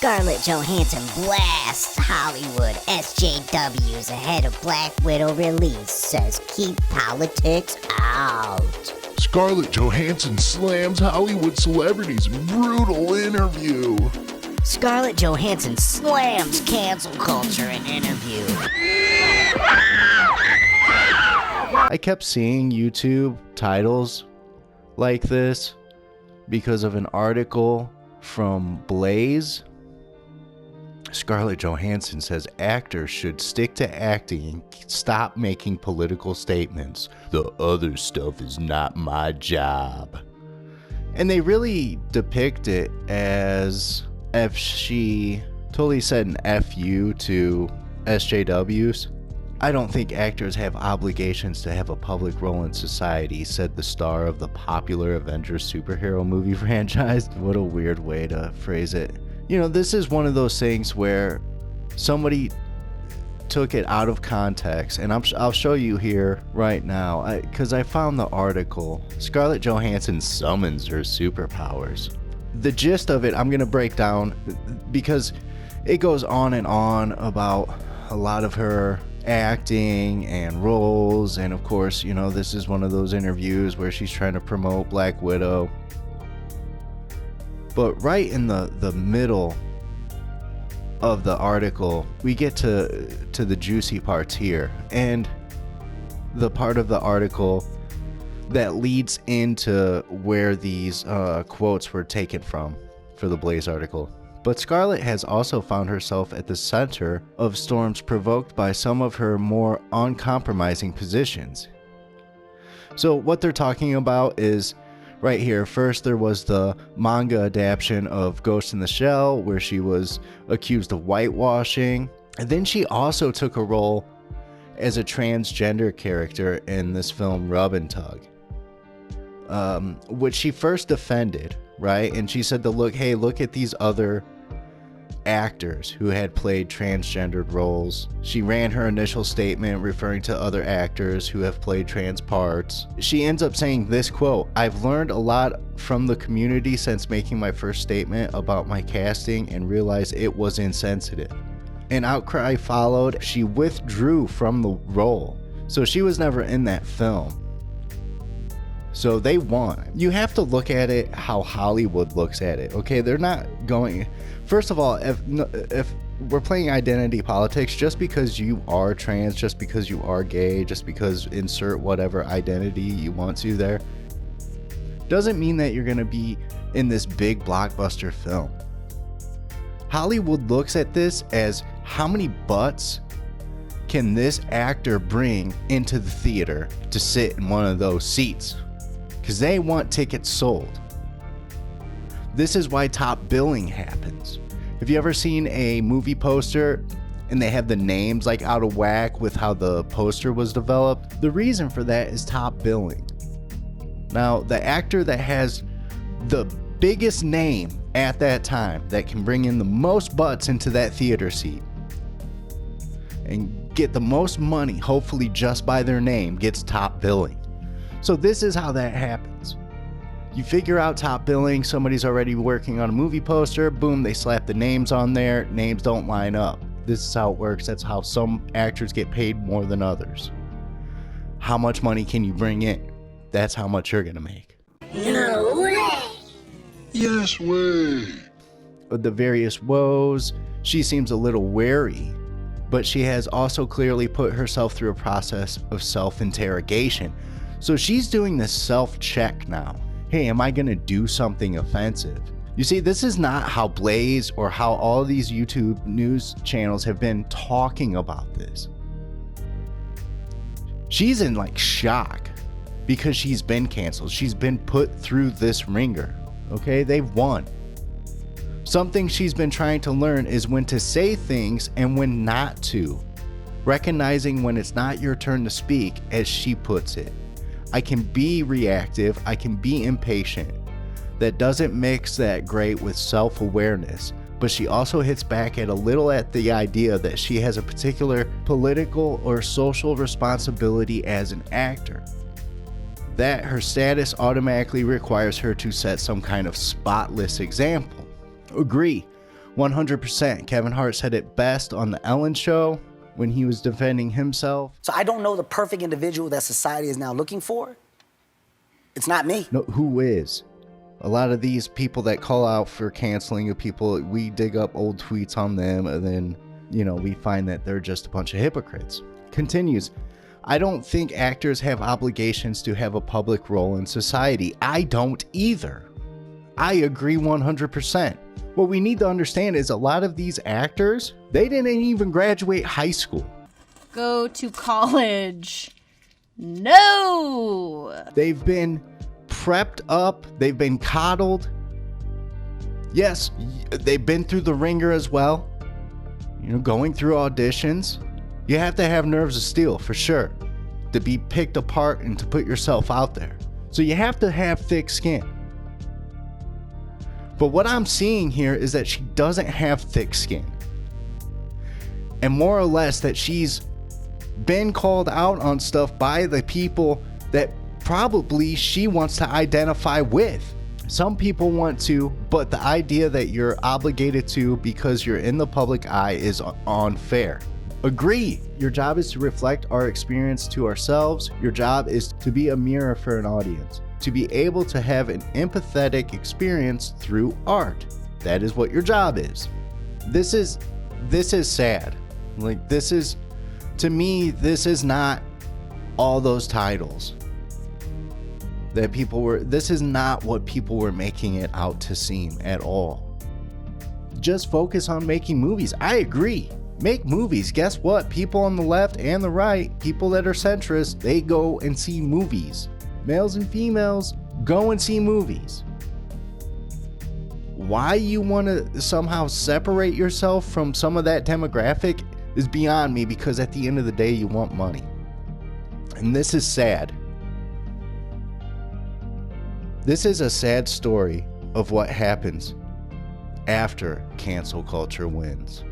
Scarlett Johansson blasts Hollywood SJWs ahead of Black Widow release, says keep politics out. Scarlett Johansson slams Hollywood celebrities brutal interview. Scarlett Johansson slams cancel culture in interview. I kept seeing YouTube titles like this because of an article from Blaze. Scarlett Johansson says actors should stick to acting and stop making political statements. The other stuff is not my job. And they really depict it as if she totally said an FU to SJWs. I don't think actors have obligations to have a public role in society, said the star of the popular Avengers superhero movie franchise. What a weird way to phrase it. You know, this is one of those things where somebody took it out of context, and I'll show you here right now, because I found the article. Scarlett Johansson summons her superpowers. The gist of it, I'm going to break down, because it goes on and on about a lot of her acting and roles, and of course, you know, this is one of those interviews where she's trying to promote Black Widow. But right in the middle of the article, we get to the juicy parts here, and the part of the article that leads into where these quotes were taken from for the Blaze article. But Scarlett has also found herself at the center of storms provoked by some of her more uncompromising positions. So what they're talking about is right here. First, there was the manga adaptation of Ghost in the Shell, where she was accused of whitewashing. And then she also took a role as a transgender character in this film Rub and Tug, which she first defended, right? And she said look at these other actors who had played transgendered roles. She ran her initial statement referring to other actors who have played trans parts. She ends up saying this quote, "I've learned a lot from the community since making my first statement about my casting and realized it was insensitive." An outcry followed. She withdrew from the role, so she was never in that film. So they won. You have to look at it how Hollywood looks at it, okay? They're not going... First of all, if we're playing identity politics, just because you are trans, just because you are gay, just because insert whatever identity you want to there, doesn't mean that you're going to be in this big blockbuster film. Hollywood looks at this as how many butts can this actor bring into the theater to sit in one of those seats? Because they want tickets sold. This is why top billing happens. Have you ever seen a movie poster and they have the names like out of whack with how the poster was developed? The reason for that is top billing. Now, the actor that has the biggest name at that time, that can bring in the most butts into that theater seat and get the most money, hopefully just by their name, gets top billing. So this is how that happens. You figure out top billing, somebody's already working on a movie poster, boom, they slap the names on there, names don't line up. This is how it works. That's how some actors get paid more than others. How much money can you bring in? That's how much you're gonna make. No way! Yes way! With the various woes, she seems a little wary, but she has also clearly put herself through a process of self-interrogation. So she's doing this self-check now. Hey, am I gonna do something offensive? You see, this is not how Blaze or how all these YouTube news channels have been talking about this. She's in like shock because she's been canceled. She's been put through this ringer. Okay, they've won. Something she's been trying to learn is when to say things and when not to. Recognizing when it's not your turn to speak, as she puts it. I can be reactive, I can be impatient. That doesn't mix that great with self-awareness, but she also hits back at the idea that she has a particular political or social responsibility as an actor. That her status automatically requires her to set some kind of spotless example. Agree. 100%. Kevin Hart said it best on the Ellen Show when he was defending himself. So I don't know the perfect individual that society is now looking for. It's not me. No, who is? A lot of these people that call out for canceling of people, we dig up old tweets on them, and then, we find that they're just a bunch of hypocrites. Continues, I don't think actors have obligations to have a public role in society. I don't either. I agree 100%. What we need to understand is a lot of these actors, they didn't even graduate high school. Go to college. No! They've been prepped up. They've been coddled. Yes, they've been through the ringer as well. Going through auditions. You have to have nerves of steel, for sure, to be picked apart and to put yourself out there. So you have to have thick skin. But what I'm seeing here is that she doesn't have thick skin. And more or less that she's been called out on stuff by the people that probably she wants to identify with. Some people want to, but the idea that you're obligated to because you're in the public eye is unfair. Agree. Your job is to reflect our experience to ourselves. Your job is to be a mirror for an audience, to be able to have an empathetic experience through art. That is what your job is. This is sad. To me, this is not all those titles that this is not what people were making it out to seem at all. Just focus on making movies. I agree. Make movies. Guess what? People on the left and the right, people that are centrist, they go and see movies. Males and females, go and see movies. Why you want to somehow separate yourself from some of that demographic is beyond me, because at the end of the day, you want money. And this is sad. This is a sad story of what happens after cancel culture wins.